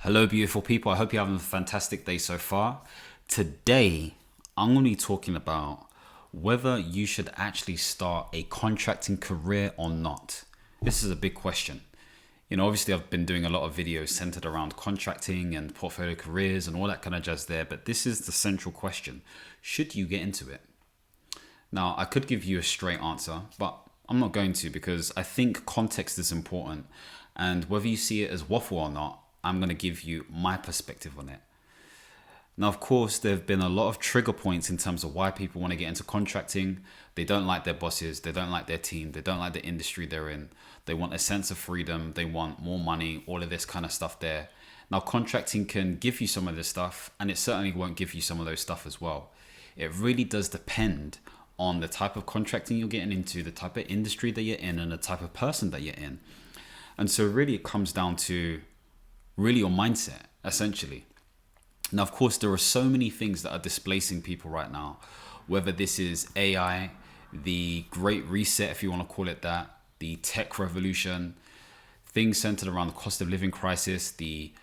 Hello, beautiful people. I hope you're having a fantastic day so far. Today, I'm going to be talking about whether you should actually start a contracting career or not. This is a big question. Obviously, I've been doing a lot of videos centered around contracting and portfolio careers and all that kind of jazz there, but this is the central question. Should you get into it? Now, I could give you a straight answer, but I'm not going to because I think context is important. And whether you see it as waffle or not, I'm going to give you my perspective on it. Now, of course, there have been a lot of trigger points in terms of why people want to get into contracting. They don't like their bosses. They don't like their team. They don't like the industry they're in. They want a sense of freedom. They want more money, all of this kind of stuff there. Now, contracting can give you some of this stuff, and it certainly won't give you some of those stuff as well. It really does depend on the type of contracting you're getting into, the type of industry that you're in, and the type of person that you're in. And so really it comes down to really your mindset, essentially. Now, of course, there are so many things that are displacing people right now, whether this is AI, the Great Reset, if you want to call it that, the tech revolution, things centered around the cost of living crisis, the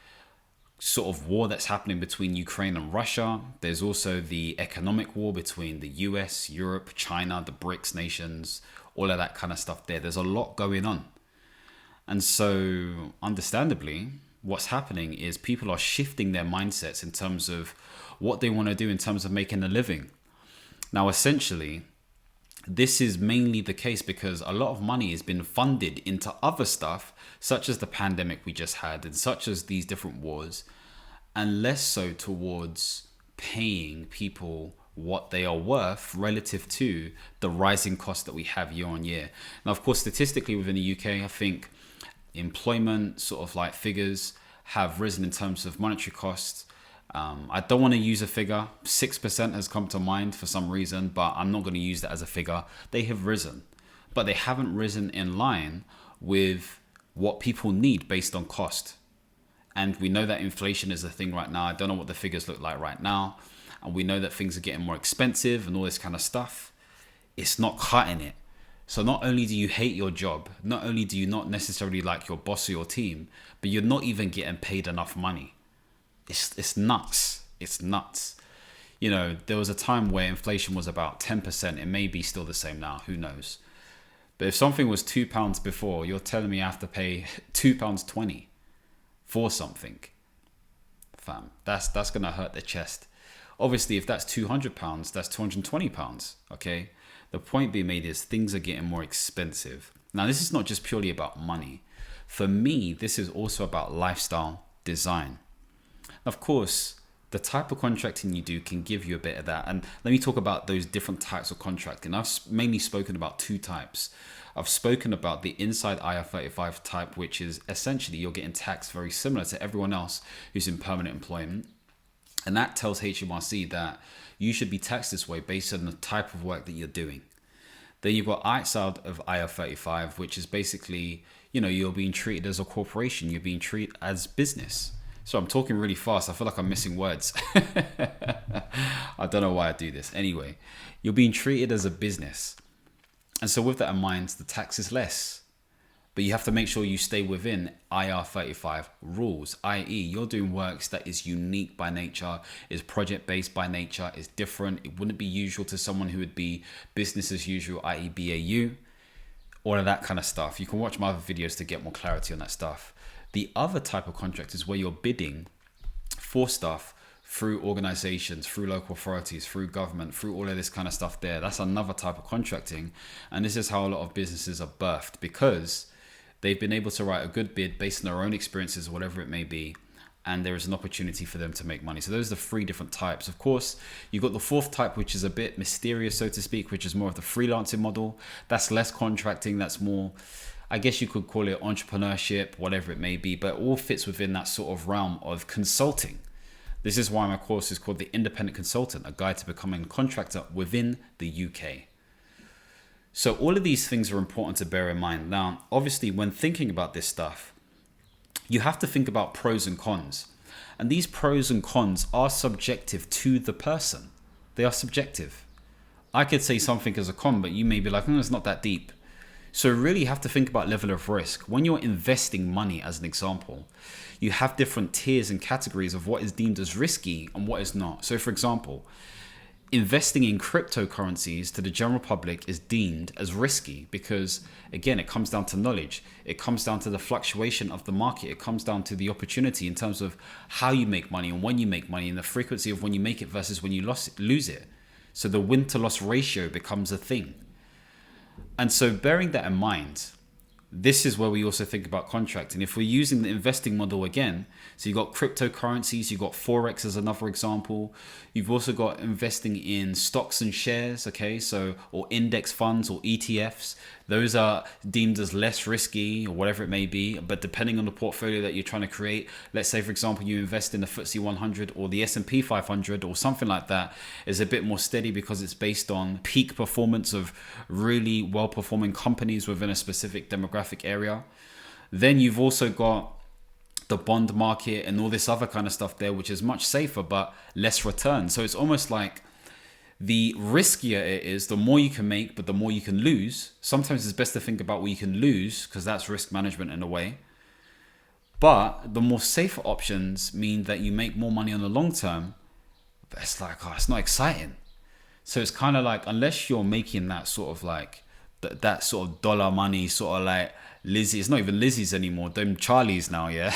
sort of war that's happening between Ukraine and Russia. There's also the economic war between the US, Europe, China, the BRICS nations, all of that kind of stuff there. There's a lot going on. And so, understandably, what's happening is people are shifting their mindsets in terms of what they want to do in terms of making a living. Now, essentially, this is mainly the case because a lot of money has been funded into other stuff, such as the pandemic we just had and such as these different wars, and less so towards paying people what they are worth relative to the rising cost that we have year on year. Now, of course, statistically within the UK, I think employment sort of like figures have risen in terms of monetary costs. I don't want to use a figure. 6% has come to mind for some reason, but I'm not going to use that as a figure. They have risen, but they haven't risen in line with what people need based on cost. And we know that inflation is a thing right now. I don't know what the figures look like right now. And we know that things are getting more expensive and all this kind of stuff. It's not cutting it. So not only do you hate your job, not only do you not necessarily like your boss or your team, but you're not even getting paid enough money. It's nuts. It's nuts. There was a time where inflation was about 10%. It may be still the same now. Who knows? But if something was £2 before, you're telling me I have to pay £2.20 for something. Fam, that's going to hurt the chest. Obviously, if that's £200, that's £220. Okay. The point being made is things are getting more expensive. Now, this is not just purely about money. For me, this is also about lifestyle design. Of course, the type of contracting you do can give you a bit of that. And let me talk about those different types of contracting. I've mainly spoken about two types. I've spoken about the inside IR35 type, which is essentially you're getting taxed very similar to everyone else who's in permanent employment. And that tells HMRC that you should be taxed this way based on the type of work that you're doing. Then you've got outside of IR35, which is basically, you're being treated as a corporation. You're being treated as business. So I'm talking really fast. I feel like I'm missing words. I don't know why I do this. Anyway, you're being treated as a business. And so with that in mind, the tax is less. But you have to make sure you stay within IR35 rules, i.e. you're doing works that is unique by nature, is project-based by nature, is different. It wouldn't be usual to someone who would be business as usual, i.e. BAU, all of that kind of stuff. You can watch my other videos to get more clarity on that stuff. The other type of contract is where you're bidding for stuff through organizations, through local authorities, through government, through all of this kind of stuff there. That's another type of contracting. And this is how a lot of businesses are birthed because they've been able to write a good bid based on their own experiences, whatever it may be, and there is an opportunity for them to make money. So those are the three different types. Of course, you've got the fourth type, which is a bit mysterious, so to speak, which is more of the freelancing model. That's less contracting. That's more, I guess you could call it entrepreneurship, whatever it may be, but it all fits within that sort of realm of consulting. This is why my course is called The Independent Consultant, a guide to becoming a contractor within the UK. So all of these things are important to bear in mind. Now, obviously, when thinking about this stuff, you have to think about pros and cons. And these pros and cons are subjective to the person. They are subjective. I could say something as a con, but you may be like, it's not that deep. So really you have to think about level of risk. When you're investing money, as an example, you have different tiers and categories of what is deemed as risky and what is not. So for example, investing in cryptocurrencies to the general public is deemed as risky because, again, it comes down to knowledge. It comes down to the fluctuation of the market. It comes down to the opportunity in terms of how you make money and when you make money and the frequency of when you make it versus when you lose it. So the win to loss ratio becomes a thing. And so bearing that in mind, this is where we also think about contracting. If we're using the investing model again, so you've got cryptocurrencies, you've got Forex as another example. You've also got investing in stocks and shares, okay? So, or index funds or ETFs. Those are deemed as less risky or whatever it may be. But depending on the portfolio that you're trying to create, let's say, for example, you invest in the FTSE 100 or the S&P 500 or something like that, is a bit more steady because it's based on peak performance of really well-performing companies within a specific demographic area. Then you've also got the bond market and all this other kind of stuff there, which is much safer but less return. So it's almost like the riskier it is, the more you can make, but the more you can lose. Sometimes it's best to think about what you can lose because that's risk management in a way. But the more safer options mean that you make more money on the long term, but it's like, oh, it's not exciting. So it's kind of like, unless you're making that sort of like, that sort of dollar money, sort of like Lizzie, it's not even Lizzie's anymore, them Charlies now, yeah,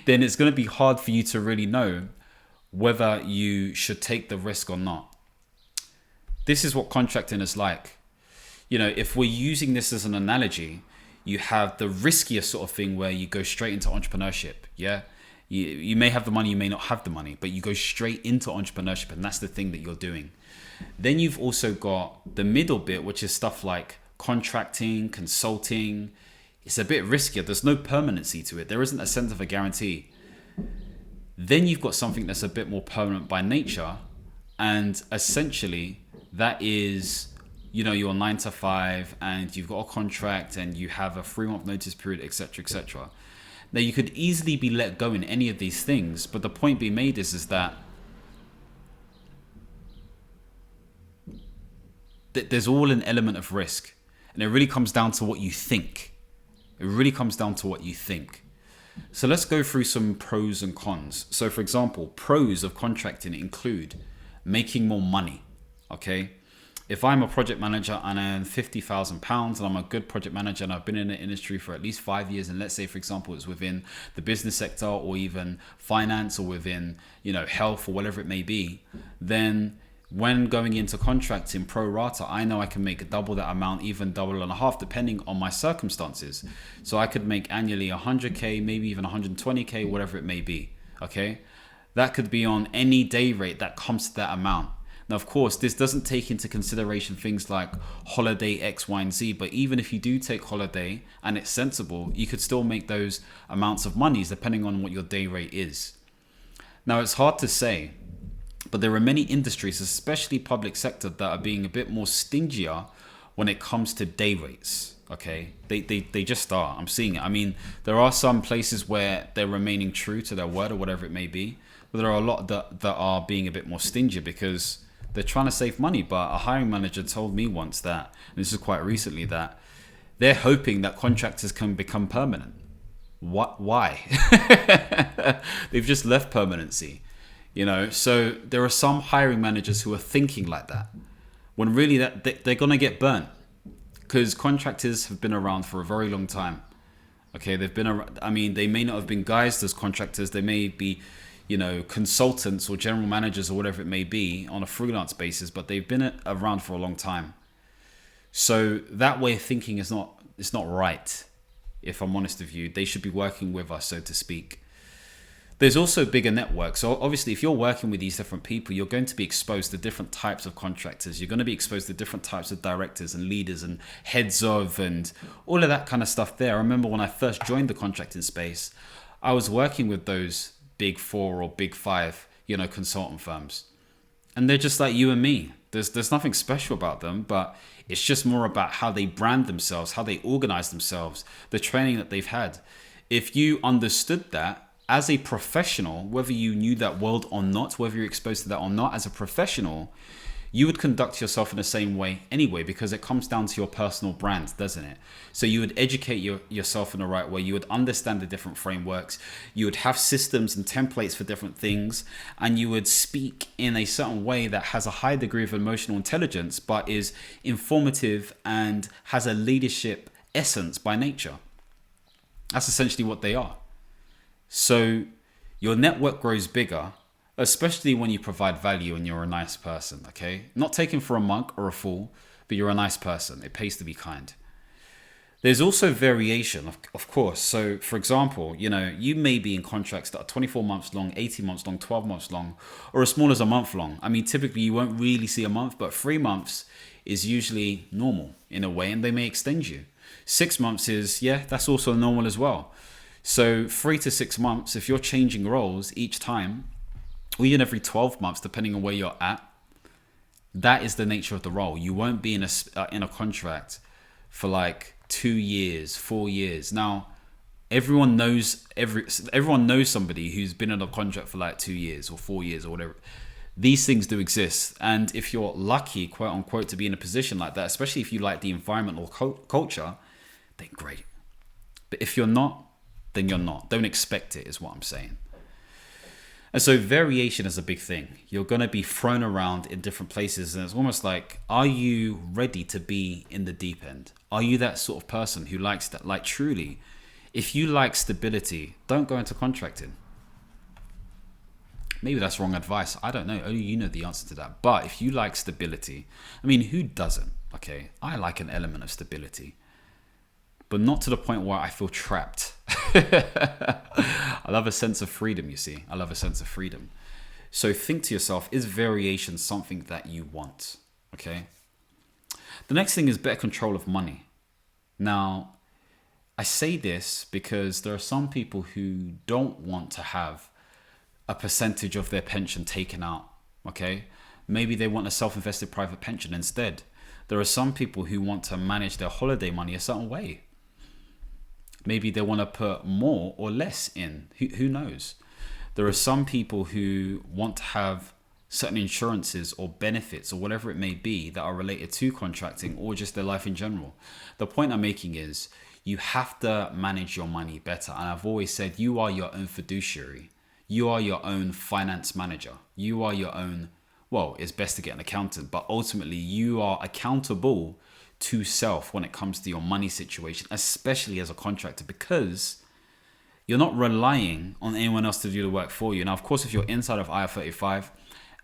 then it's going to be hard for you to really know whether you should take the risk or not. This is what contracting is like. You know, if we're using this as an analogy, you have the riskier sort of thing where you go straight into entrepreneurship, yeah? You may have the money, you may not have the money, but you go straight into entrepreneurship and that's the thing that you're doing. Then you've also got the middle bit, which is stuff like contracting, consulting. It's a bit riskier. There's no permanency to it. There isn't a sense of a guarantee. Then you've got something that's a bit more permanent by nature. And essentially that is, you know, your 9 to 5 and you've got a contract and you have a 3-month notice period, etc., etc. Now you could easily be let go in any of these things, but the point being made is that there's all an element of risk, and it really comes down to what you think. It really comes down to what you think. So let's go through some pros and cons. So for example, pros of contracting include making more money. Okay. If I'm a project manager and I earn £50,000 and I'm a good project manager and I've been in the industry for at least 5 years, and let's say, for example, it's within the business sector or even finance or within, you know, health or whatever it may be, then when going into contracting pro rata, I know I can make double that amount, even double and a half, depending on my circumstances. So I could make annually 100K, maybe even 120K, whatever it may be. Okay. That could be on any day rate that comes to that amount. Now, of course, this doesn't take into consideration things like holiday X, Y, and Z. But even if you do take holiday and it's sensible, you could still make those amounts of monies depending on what your day rate is. Now, it's hard to say, but there are many industries, especially public sector, that are being a bit more stingier when it comes to day rates. Okay, they just are. I'm seeing it. I mean, there are some places where they're remaining true to their word or whatever it may be, but there are a lot that are being a bit more stingy because they're trying to save money. But a hiring manager told me once that, and this is quite recently, that they're hoping that contractors can become permanent. What? Why? They've just left permanency. You know, so there are some hiring managers who are thinking like that, when really that they're gonna get burnt, because contractors have been around for a very long time. Okay, they've been around. I mean, they may not have been guised as contractors. They may be, you know, consultants or general managers or whatever it may be on a freelance basis, but they've been around for a long time. So that way of thinking is not right. If I'm honest with you, they should be working with us, so to speak. There's also bigger networks. So obviously, if you're working with these different people, you're going to be exposed to different types of contractors. You're going to be exposed to different types of directors and leaders and heads of and all of that kind of stuff there. I remember when I first joined the contracting space, I was working with those big 4 or big 5, you know, consultant firms. And they're just like you and me. There's nothing special about them, but it's just more about how they brand themselves, how they organize themselves, the training that they've had. If you understood that, as a professional, whether you knew that world or not, whether you're exposed to that or not, as a professional, you would conduct yourself in the same way anyway, because it comes down to your personal brand, doesn't it? So you would educate yourself in the right way. You would understand the different frameworks. You would have systems and templates for different things, and you would speak in a certain way that has a high degree of emotional intelligence, but is informative and has a leadership essence by nature. That's essentially what they are. So your network grows bigger, especially when you provide value and you're a nice person, okay? Not taken for a monk or a fool, but you're a nice person. It pays to be kind. There's also variation, of course. So for example, you may be in contracts that are 24 months long, 18 months long, 12 months long, or as small as a month long. I mean, typically you won't really see a month, but 3 months is usually normal in a way, and they may extend you. 6 months is, that's also normal as well. So 3 to 6 months, if you're changing roles each time, or even every 12 months, depending on where you're at, that is the nature of the role. You won't be in a contract for like 2 years, 4 years. Now, everyone knows somebody who's been in a contract for like 2 years or 4 years or whatever. These things do exist. And if you're lucky, quote unquote, to be in a position like that, especially if you like the environment or culture, then great. But if you're not, then you're not. Don't expect it, is what I'm saying. And so variation is a big thing. You're going to be thrown around in different places. And it's almost like, are you ready to be in the deep end? Are you that sort of person who likes that? Like truly, if you like stability, don't go into contracting. Maybe that's wrong advice. I don't know. Only you know the answer to that. But if you like stability, I mean, who doesn't? Okay, I like an element of stability, but not to the point where I feel trapped. I love a sense of freedom, you see. I love a sense of freedom. So think to yourself, is variation something that you want? Okay. The next thing is better control of money. Now, I say this because there are some people who don't want to have a percentage of their pension taken out. Okay. Maybe they want a self-invested private pension instead. There are some people who want to manage their holiday money a certain way. Maybe they want to put more or less in. Who knows? There are some people who want to have certain insurances or benefits or whatever it may be that are related to contracting or just their life in general. The point I'm making is you have to manage your money better. And I've always said you are your own fiduciary. You are your own finance manager. You are your own, well, it's best to get an accountant, but ultimately you are accountable to self when it comes to your money situation, especially as a contractor, because you're not relying on anyone else to do the work for you. Now, of course, if you're inside of IR35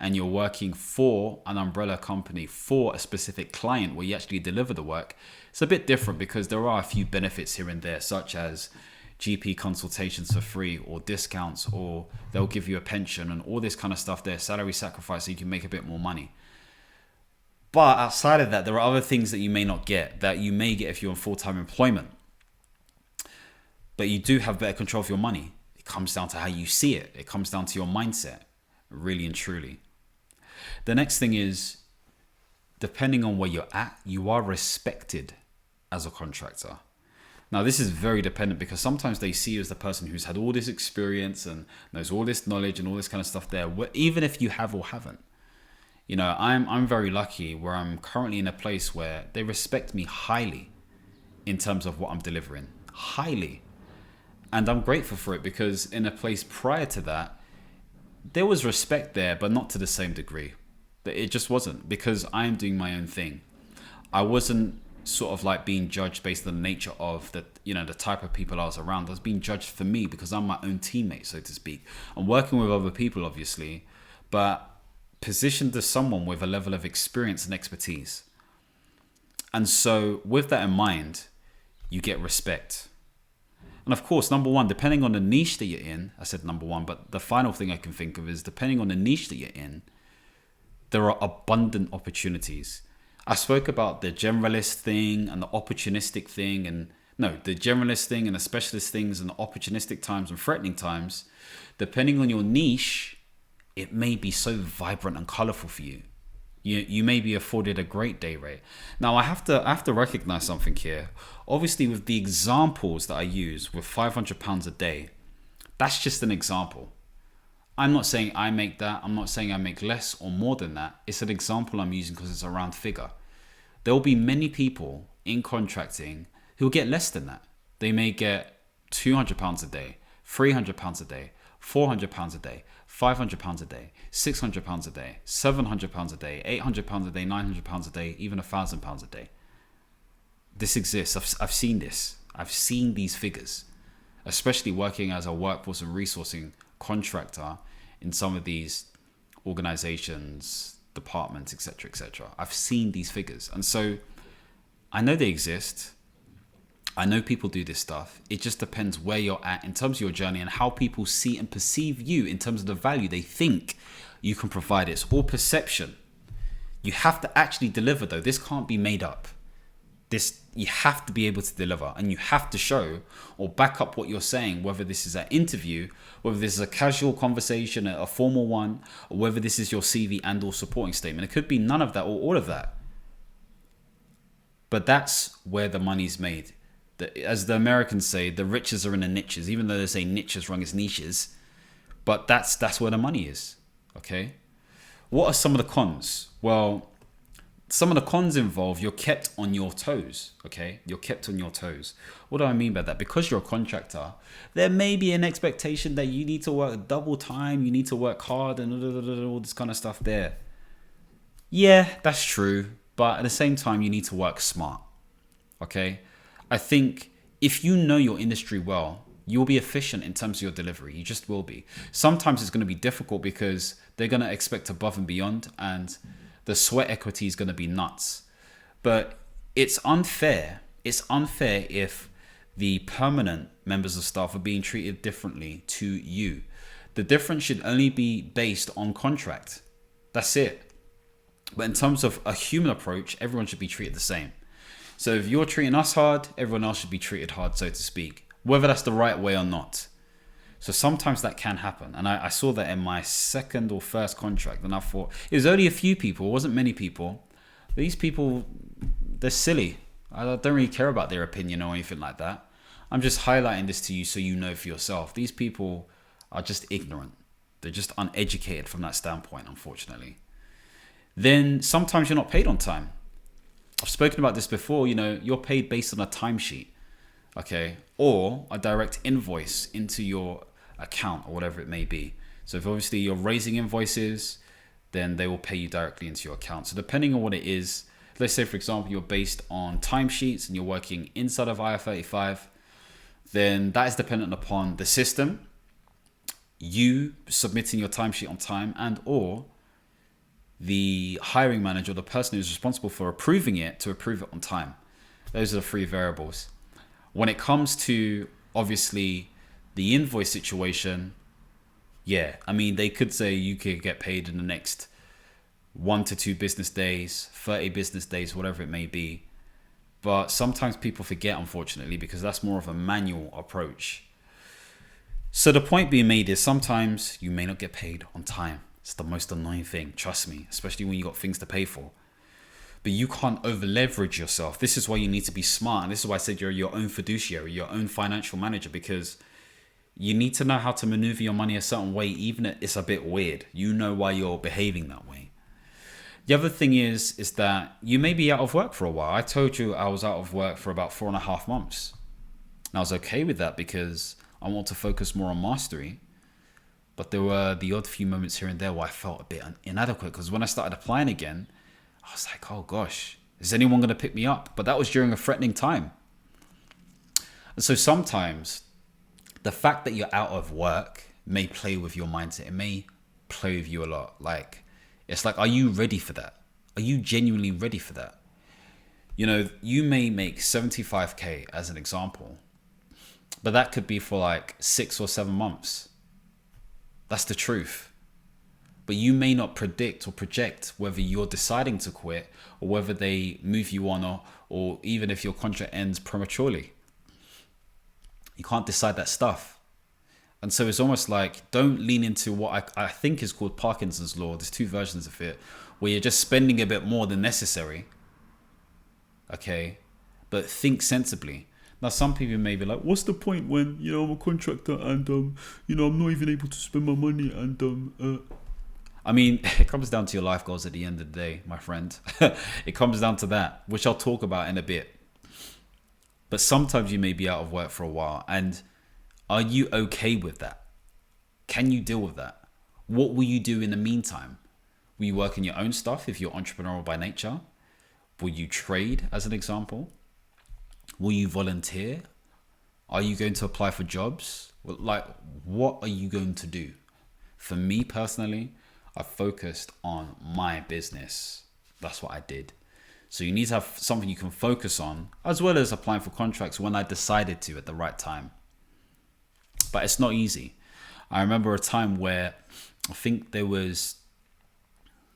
and you're working for an umbrella company for a specific client where you actually deliver the work, it's a bit different because there are a few benefits here and there, such as GP consultations for free or discounts, or they'll give you a pension and all this kind of stuff there, salary sacrifice, so you can make a bit more money. But outside of that, there are other things that you may not get, that you may get if you're in full-time employment. But you do have better control of your money. It comes down to how you see it. It comes down to your mindset, really and truly. The next thing is, depending on where you're at, you are respected as a contractor. Now, this is very dependent because sometimes they see you as the person who's had all this experience and knows all this knowledge and all this kind of stuff there, even if you have or haven't. You know, I'm very lucky where I'm currently in a place where they respect me highly in terms of what I'm delivering. Highly. And I'm grateful for it because in a place prior to that, there was respect there, but not to the same degree. It just wasn't, because I am doing my own thing. I wasn't sort of like being judged based on the nature of the type of people I was around. I was being judged for me because I'm my own teammate, so to speak. I'm working with other people, obviously, but positioned as someone with a level of experience and expertise. And so with that in mind, you get respect. And of course, number one, depending on the niche that you're in, I said number one, but the final thing I can think of is depending on the niche that you're in, there are abundant opportunities. I spoke about the generalist thing and the opportunistic thing, the generalist thing and the specialist things and the opportunistic times and threatening times. Depending on your niche, it may be so vibrant and colorful for you. You may be afforded a great day rate. Now, I have to recognize something here. Obviously, with the examples that I use with £500 a day, that's just an example. I'm not saying I make that. I'm not saying I make less or more than that. It's an example I'm using because it's a round figure. There will be many people in contracting who will get less than that. They may get £200 a day, £300 a day, £400 a day, £500 a day, £600 a day, £700 a day, £800 a day, £900 a day, even £1,000 a day. This exists. I've seen this. I've seen these figures, especially working as a workforce and resourcing contractor in some of these organizations, departments, etc., etc. I've seen these figures, and so I know they exist. I know people do this stuff. It just depends where you're at in terms of your journey and how people see and perceive you in terms of the value they think you can provide. It's all perception. You have to actually deliver, though. This can't be made up. You have to be able to deliver, and you have to show or back up what you're saying, whether this is an interview, whether this is a casual conversation, a formal one, or whether this is your CV and or supporting statement. It could be none of that or all of that. But that's where the money's made. As the Americans say, the riches are in the niches, even though they say niches wrong as niches. But that's where the money is. Okay. What are some of the cons? Well, some of the cons involve you're kept on your toes, okay? You're kept on your toes. What do I mean by that? Because you're a contractor, there may be an expectation that you need to work double time, you need to work hard and all this kind of stuff there. Yeah, that's true. But at the same time, you need to work smart, okay? I think if you know your industry well, you'll be efficient in terms of your delivery. You just will be. Sometimes it's going to be difficult because they're going to expect above and beyond, and the sweat equity is going to be nuts. But it's unfair. It's unfair if the permanent members of staff are being treated differently to you. The difference should only be based on contract. That's it. But in terms of a human approach, everyone should be treated the same. So if you're treating us hard, everyone else should be treated hard, so to speak, whether that's the right way or not. So sometimes that can happen. And I saw that in my second or first contract. And I thought, it was only a few people. It wasn't many people. These people, they're silly. I don't really care about their opinion or anything like that. I'm just highlighting this to you so you know for yourself. These people are just ignorant. They're just uneducated from that standpoint, unfortunately. Then sometimes you're not paid on time. I've spoken about this before. You're paid based on a timesheet. Okay, or a direct invoice into your account or whatever it may be. So if obviously you're raising invoices, then they will pay you directly into your account. So depending on what it is, let's say for example you're based on timesheets and you're working inside of IR35, then that is dependent upon the system, you submitting your timesheet on time, and or the hiring manager or the person who's responsible for approving it to approve it on time. Those are the three variables. When it comes to obviously the invoice situation, yeah, I mean, they could say you could get paid in the next 1 to 2 business days, 30 business days, whatever it may be. But sometimes people forget, unfortunately, because that's more of a manual approach. So the point being made is sometimes you may not get paid on time. It's the most annoying thing, trust me, especially when you got things to pay for. But you can't over leverage yourself. This is why you need to be smart. And this is why I said you're your own fiduciary, your own financial manager, because you need to know how to maneuver your money a certain way, even if it's a bit weird. You know why you're behaving that way. The other thing is that you may be out of work for a while. I told you I was out of work for about 4.5 months. And I was okay with that because I want to focus more on mastery. But there were the odd few moments here and there where I felt a bit inadequate, because when I started applying again, I was like, oh gosh, is anyone going to pick me up? But that was during a threatening time. And so sometimes the fact that you're out of work may play with your mindset. It may play with you a lot. It's like, are you ready for that? Are you genuinely ready for that? You may make 75K as an example, but that could be for like 6 or 7 months. That's the truth. But you may not predict or project whether you're deciding to quit or whether they move you on, or even if your contract ends prematurely. You can't decide that stuff. And so it's almost like, don't lean into what I think is called Parkinson's law. There's 2 versions of it, where you're just spending a bit more than necessary. Okay? But think sensibly. Now, some people may be like, what's the point when, I'm a contractor and, I'm not even able to spend my money and, I mean, it comes down to your life goals at the end of the day, my friend. It comes down to that, which I'll talk about in a bit. But sometimes you may be out of work for a while. And are you okay with that? Can you deal with that? What will you do in the meantime? Will you work in your own stuff if you're entrepreneurial by nature? Will you trade, as an example? Will you volunteer? Are you going to apply for jobs? Like, what are you going to do? For me personally, I focused on my business. That's what I did. So you need to have something you can focus on, as well as applying for contracts when I decided to at the right time. But it's not easy. I remember a time where I think there was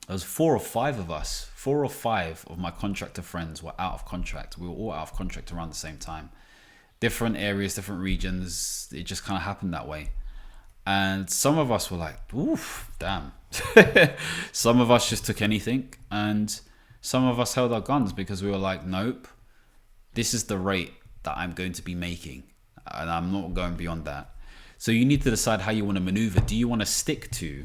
4 or 5 of us. 4 or 5 of my contractor friends were out of contract. We were all out of contract around the same time. Different areas, different regions. It just kind of happened that way. And some of us were like, oof, damn. Some of us just took anything. And some of us held our guns because we were like, nope, this is the rate that I'm going to be making. And I'm not going beyond that. So you need to decide how you want to maneuver. Do you want to stick to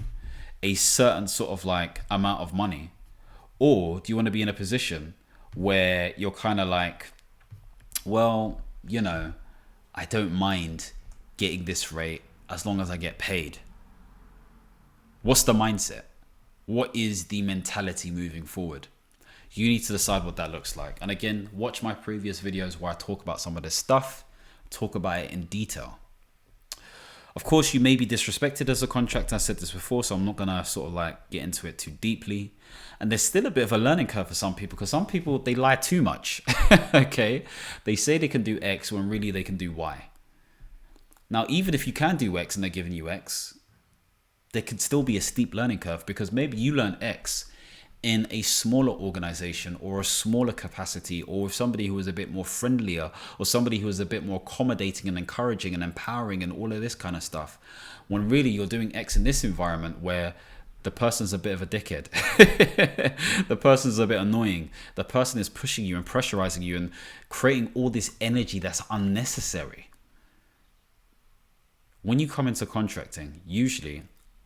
a certain sort of like amount of money? Or do you want to be in a position where you're kind of like, well, I don't mind getting this rate as long as I get paid? What's the mindset? What is the mentality moving forward? You need to decide what that looks like. And again, watch my previous videos where I talk about some of this stuff, talk about it in detail. Of course, you may be disrespected as a contractor. I said this before, so I'm not going to sort of like get into it too deeply. And there's still a bit of a learning curve for some people, because some people, they lie too much. Okay. They say they can do X when really they can do Y. Now, even if you can do X and they're giving you X, there could still be a steep learning curve, because maybe you learn X in a smaller organization or a smaller capacity, or with somebody who is a bit more friendlier, or somebody who is a bit more accommodating and encouraging and empowering and all of this kind of stuff, when really you're doing X in this environment where the person's a bit of a dickhead. The person's a bit annoying. The person is pushing you and pressurizing you and creating all this energy that's unnecessary. When you come into contracting, usually,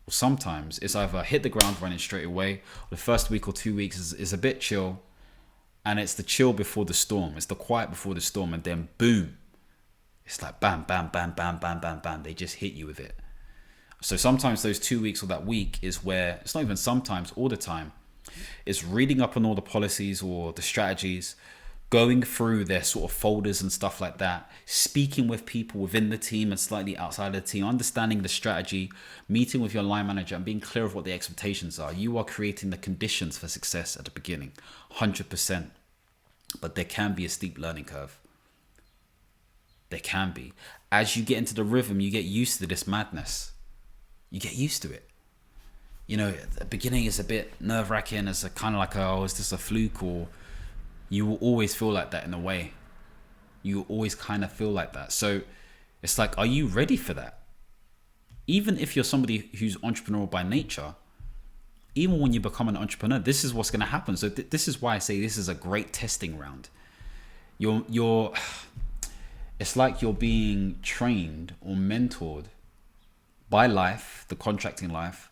sometimes it's either hit the ground running straight away, or the first week or 2 weeks is a bit chill, and it's the chill before the storm. It's the quiet before the storm, and then boom, it's like bam, bam, bam, bam, bam, bam, bam. They just hit you with it. So sometimes those 2 weeks or that week is where, it's not even sometimes, all the time, it's reading up on all the policies or the strategies, going through their sort of folders and stuff like that, speaking with people within the team and slightly outside of the team, understanding the strategy, meeting with your line manager and being clear of what the expectations are. You are creating the conditions for success at the beginning, 100%. But there can be a steep learning curve. There can be. As you get into the rhythm, you get used to this madness. You get used to it. The beginning is a bit nerve-wracking. It's a kind of like, oh, is this a fluke? Or you will always feel like that in a way. You will always kind of feel like that. So it's like, are you ready for that? Even if you're somebody who's entrepreneurial by nature, even when you become an entrepreneur, this is what's going to happen. So this is why I say this is a great testing round. It's like you're being trained or mentored by life, the contracting life,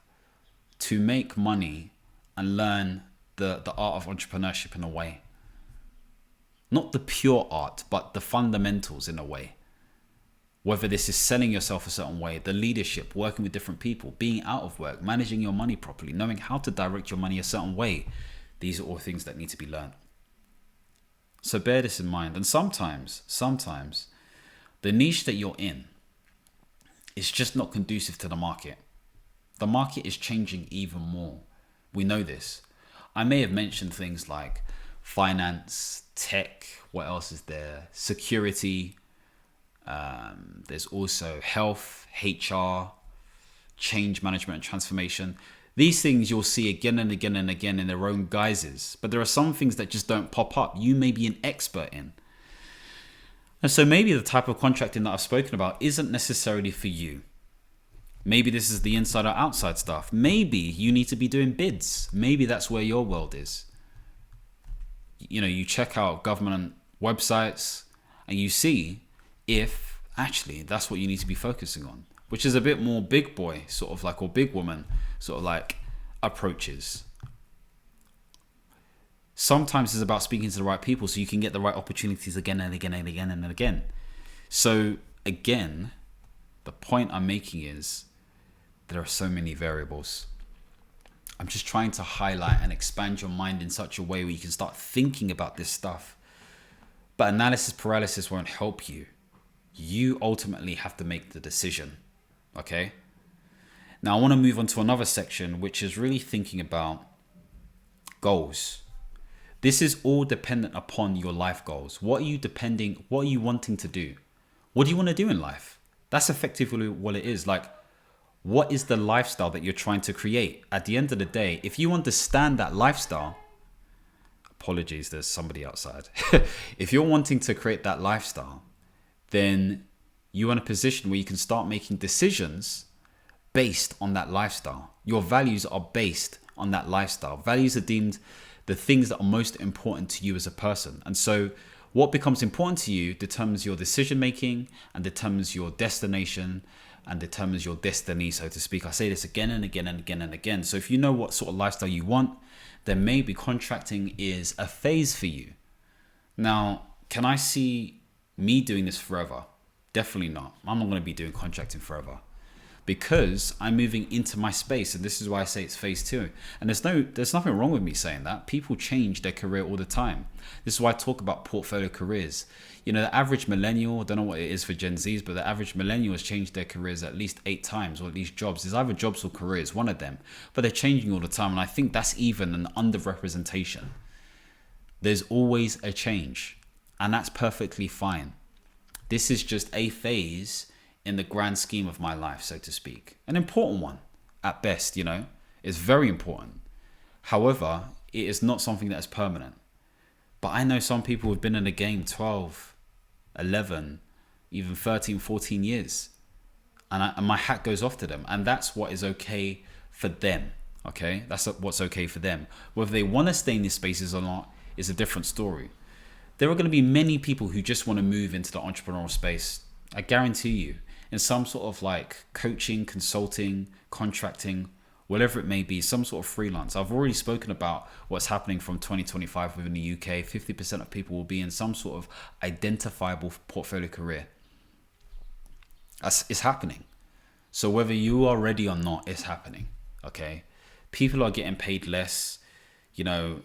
to make money and learn the art of entrepreneurship in a way. Not the pure art, but the fundamentals in a way. Whether this is selling yourself a certain way, the leadership, working with different people, being out of work, managing your money properly, knowing how to direct your money a certain way. These are all things that need to be learned. So bear this in mind. And sometimes, the niche that you're in is just not conducive to the market. The market is changing even more. We know this. I may have mentioned things like finance, tech, what else is there? Security. There's also health, HR, change management and transformation. These things you'll see again and again and again in their own guises. But there are some things that just don't pop up. You may be an expert in. And so maybe the type of contracting that I've spoken about isn't necessarily for you. Maybe this is the inside or outside stuff. Maybe you need to be doing bids. Maybe that's where your world is. You check out government websites and you see if actually that's what you need to be focusing on, which is a bit more big boy sort of like, or big woman sort of like approaches. Sometimes it's about speaking to the right people so you can get the right opportunities again and again and again and again. So again, the point I'm making is there are so many variables. I'm just trying to highlight and expand your mind in such a way where you can start thinking about this stuff. But analysis paralysis won't help you. You ultimately have to make the decision. Okay? Now I want to move on to another section, which is really thinking about goals. This is all dependent upon your life goals. What are you wanting to do? What do you want to do in life? That's effectively what it is. Like, what is the lifestyle that you're trying to create? At the end of the day, if you understand that lifestyle, apologies, there's somebody outside. If you're wanting to create that lifestyle, then you're in a position where you can start making decisions based on that lifestyle. Your values are based on that lifestyle. Values are deemed the things that are most important to you as a person. And so what becomes important to you determines your decision making and determines your destination and determines your destiny, so to speak. I say this again and again and again and again. So if you know what sort of lifestyle you want, then maybe contracting is a phase for you. Now, can I see me doing this forever? Definitely not. I'm not going to be doing contracting forever, because I'm moving into my space, and this is why I say it's phase 2. And there's nothing wrong with me saying that. People change their career all the time. This is why I talk about portfolio careers. You know, the average millennial, I don't know what it is for Gen Zs, but the average millennial has changed their careers at least 8 times, or at least jobs. There's either jobs or careers, one of them, but they're changing all the time. And I think that's even an underrepresentation. There's always a change, and that's perfectly fine. This is just a phase in the grand scheme of my life, so to speak. An important one at best, you know. It's very important. However, it is not something that is permanent. But I know some people who've been in the game 12, 11, even 13, 14 years. And my hat goes off to them. And that's what is okay for them. Okay? That's what's okay for them. Whether they want to stay in these spaces or not is a different story. There are going to be many people who just want to move into the entrepreneurial space. I guarantee you. In some sort of like coaching, consulting, contracting, whatever it may be, some sort of freelance. I've already spoken about what's happening from 2025 within the UK. 50% of people will be in some sort of identifiable portfolio career. It's happening. So whether you are ready or not, it's happening. Okay. People are getting paid less. You know,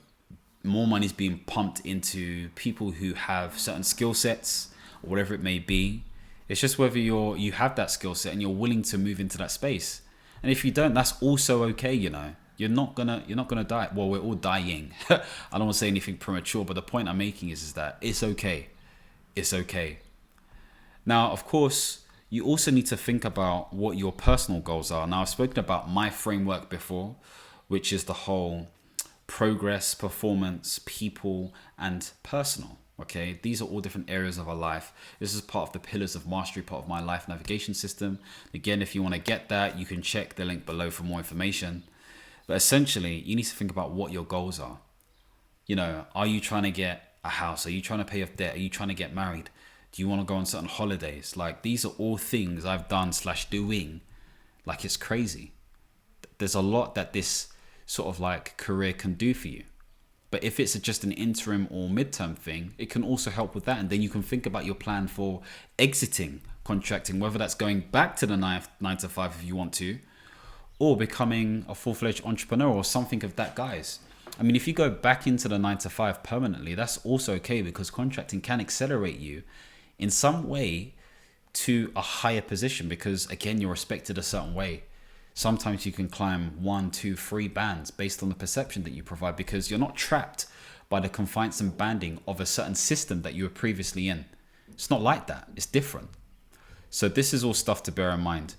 more money is being pumped into people who have certain skill sets, or whatever it may be. It's just whether you have that skill set and you're willing to move into that space. And if you don't, that's also okay, you know. You're not gonna die. Well, we're all dying. I don't want to say anything premature, but the point I'm making is that it's okay. It's okay. Now, of course, you also need to think about what your personal goals are. Now, I've spoken about my framework before, which is the whole progress, performance, people, and personal. Okay, these are all different areas of our life. This is part of the pillars of mastery, part of my life navigation system. Again, if you want to get that, you can check the link below for more information. But essentially, you need to think about what your goals are. You know, are you trying to get a house? Are you trying to pay off debt? Are you trying to get married? Do you want to go on certain holidays? Like, these are all things I've done / doing. Like, it's crazy. There's a lot that this sort of like career can do for you. But if it's just an interim or midterm thing, it can also help with that. And then you can think about your plan for exiting contracting, whether that's going back to the 9 to 5 if you want to, or becoming a full-fledged entrepreneur or something of that guise. I mean, if you go back into the 9 to 5 permanently, that's also okay, because contracting can accelerate you in some way to a higher position, because again, you're respected a certain way. Sometimes you can climb 1, 2, 3 bands based on the perception that you provide, because you're not trapped by the confines and banding of a certain system that you were previously in. It's not like that. It's different. So this is all stuff to bear in mind.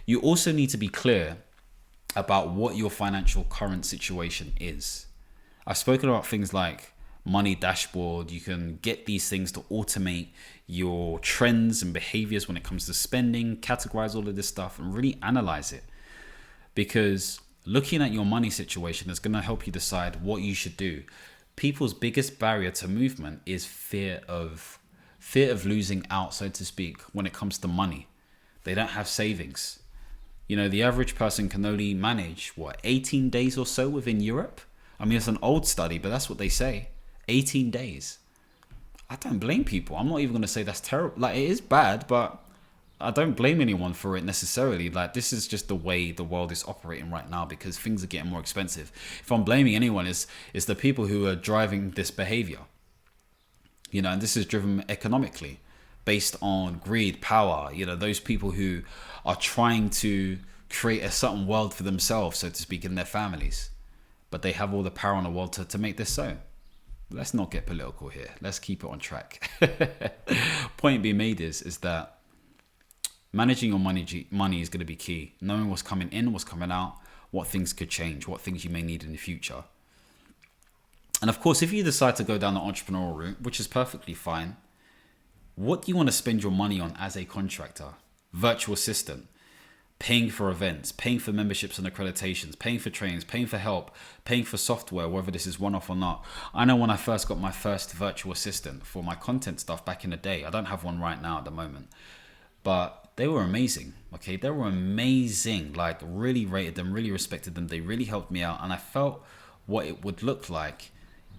You also need to be clear about what your financial current situation is. I've spoken about things like money dashboard. You can get these things to automate your trends and behaviors when it comes to spending, categorize all of this stuff and really analyze it. Because looking at your money situation is going to help you decide what you should do. People's biggest barrier to movement is fear of fear of losing out, so to speak, when it comes to money. They don't have savings. You know, the average person can only manage, 18 days or so within Europe? I mean, it's an old study, but that's what they say. 18 days. I don't blame people. I'm not even going to say that's terrible. Like, it is bad, but I don't blame anyone for it necessarily. Like, this is just the way the world is operating right now because things are getting more expensive. If I'm blaming anyone, it's the people who are driving this behavior. You know, and this is driven economically based on greed, power. You know, those people who are trying to create a certain world for themselves, so to speak, in their families. But they have all the power in the world to make this so. Let's not get political here. Let's keep it on track. Point being made is that managing your money is going to be key. Knowing what's coming in, what's coming out, what things could change, what things you may need in the future. And of course, if you decide to go down the entrepreneurial route, which is perfectly fine, what do you want to spend your money on as a contractor? Virtual assistant, paying for events, paying for memberships and accreditations, paying for trainings, paying for help, paying for software, whether this is one-off or not. I know when I first got my first virtual assistant for my content stuff back in the day, I don't have one right now at the moment, but they were amazing. Okay, they were amazing. Like, really rated them, really respected them. They really helped me out, and I felt what it would look like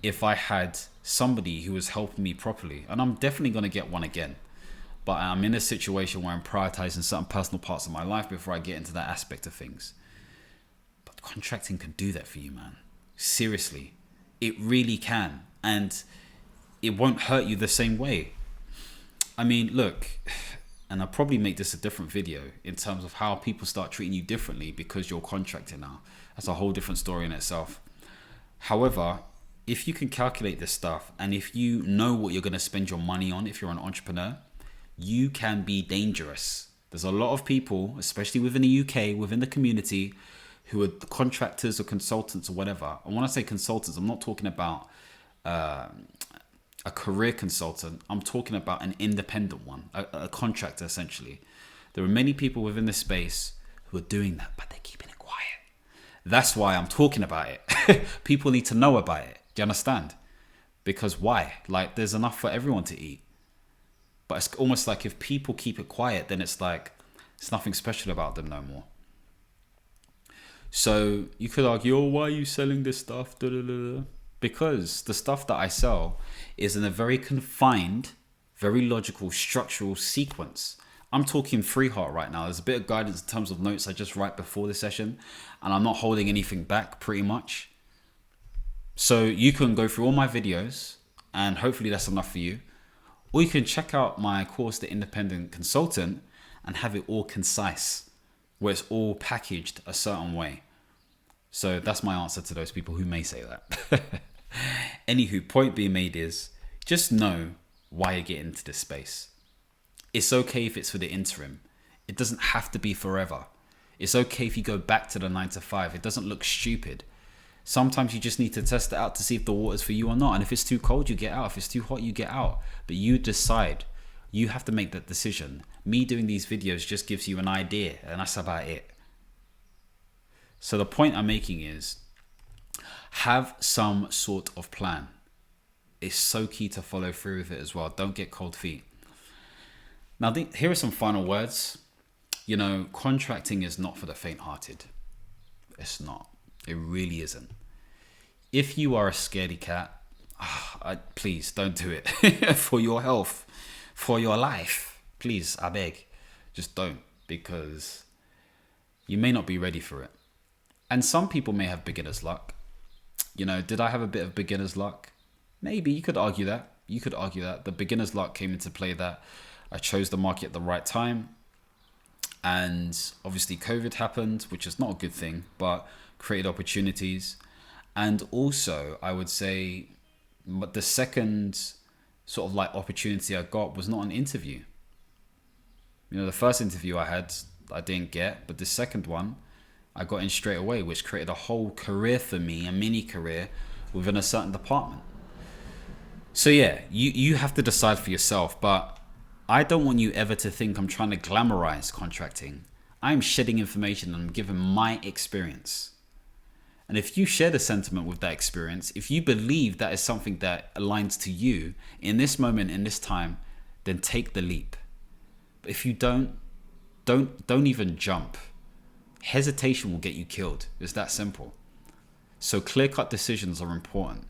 if I had somebody who was helping me properly. And I'm definitely going to get one again. But I'm in a situation where I'm prioritizing certain personal parts of my life before I get into that aspect of things. But contracting can do that for you, man. Seriously. It really can. And it won't hurt you the same way. I mean, look, and I'll probably make this a different video in terms of how people start treating you differently because you're contracting now. That's a whole different story in itself. However, if you can calculate this stuff and if you know what you're going to spend your money on, if you're an entrepreneur, you can be dangerous. There's a lot of people, especially within the UK, within the community, who are contractors or consultants or whatever. And when I say consultants, I'm not talking about a career consultant. I'm talking about an independent one, a contractor essentially. There are many people within this space who are doing that, but they're keeping it quiet. That's why I'm talking about it. People need to know about it. Do you understand? Because why? Like, there's enough for everyone to eat. But it's almost like if people keep it quiet, then it's like it's nothing special about them no more. So you could argue, oh, why are you selling this stuff? Because the stuff that I sell is in a very confined, very logical, structural sequence. I'm talking free heart right now. There's a bit of guidance in terms of notes I just write before the session, and I'm not holding anything back pretty much. So you can go through all my videos, and hopefully that's enough for you. Or you can check out my course, The Independent Consultant, and have it all concise, where it's all packaged a certain way. So that's my answer to those people who may say that. Anywho, point being made is just know why you get into this space. It's okay if it's for the interim. It doesn't have to be forever. It's okay if you go back to the 9 to 5. It doesn't look stupid. Sometimes you just need to test it out to see if the water's for you or not. And if it's too cold, you get out. If it's too hot, you get out. But you decide. You have to make that decision. Me doing these videos just gives you an idea, and that's about it. So the point I'm making is have some sort of plan. It's so key to follow through with it as well. Don't get cold feet. Now, here are some final words. You know, contracting is not for the faint-hearted. It's not. It really isn't. If you are a scaredy cat, please don't do it. For your health, for your life, please, I beg, just don't, because you may not be ready for it. And some people may have beginner's luck. You know, did I have a bit of beginner's luck? Maybe. You could argue that. The beginner's luck came into play that I chose the market at the right time. And obviously COVID happened, which is not a good thing, but created opportunities. And also, I would say, but the second sort of like opportunity I got was not an interview. You know, the first interview I had, I didn't get, but the second one, I got in straight away, which created a whole career for me, a mini career within a certain department. So yeah, you have to decide for yourself, but I don't want you ever to think I'm trying to glamorize contracting. I'm shedding information and I'm giving my experience. And if you share the sentiment with that experience, if you believe that is something that aligns to you in this moment, in this time, then take the leap. But if you don't even jump. Hesitation will get you killed. It's that simple. So clear-cut decisions are important.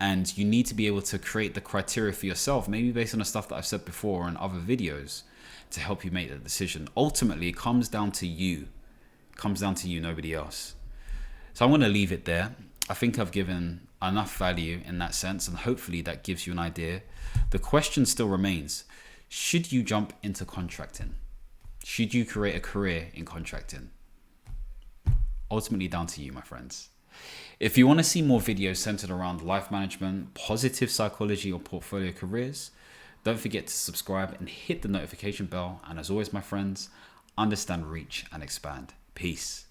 And you need to be able to create the criteria for yourself, maybe based on the stuff that I've said before in other videos, to help you make the decision. Ultimately, it comes down to you. It comes down to you, nobody else. So I'm going to leave it there. I think I've given enough value in that sense, and hopefully that gives you an idea. The question still remains, should you jump into contracting? Should you create a career in contracting? Ultimately down to you, my friends. If you want to see more videos centered around life management, positive psychology, or portfolio careers, don't forget to subscribe and hit the notification bell. And as always, my friends, understand, reach, and expand. Peace.